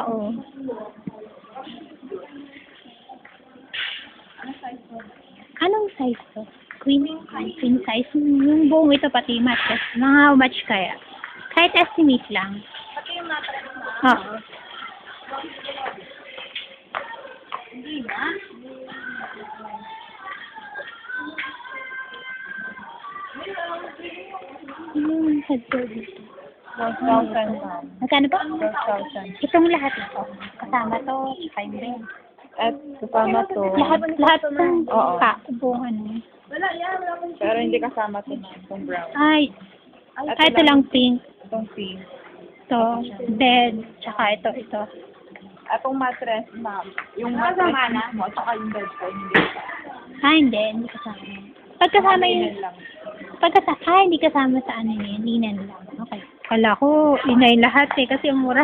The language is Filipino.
Oo. Anong size to? Queen size. Yung buong ito pati mattress. Mga how much kaya? Kahit estimate lang. Pati yung mattress na. Oo. Hindi na. Headboard dito. 12,000 na. Magkano ba? 12,000. Itong lahat ito. Kasama to, time din. At kasama to. Lahat ng Oo. buong ano. Wala yan. Wala akong pero hindi kasama to na. Itong brown. Ay, At ito lang pink. Itong pink. Ito, bed, tsaka ito. Atong mattress, ma'am. Yung mattress mo, tsaka yung bed ko, hindi. Hindi kasama. Pagkasama yung, hindi kasama sa ano yun, linan lang. Okay. Kala ko, inay lahat kasi ang mura.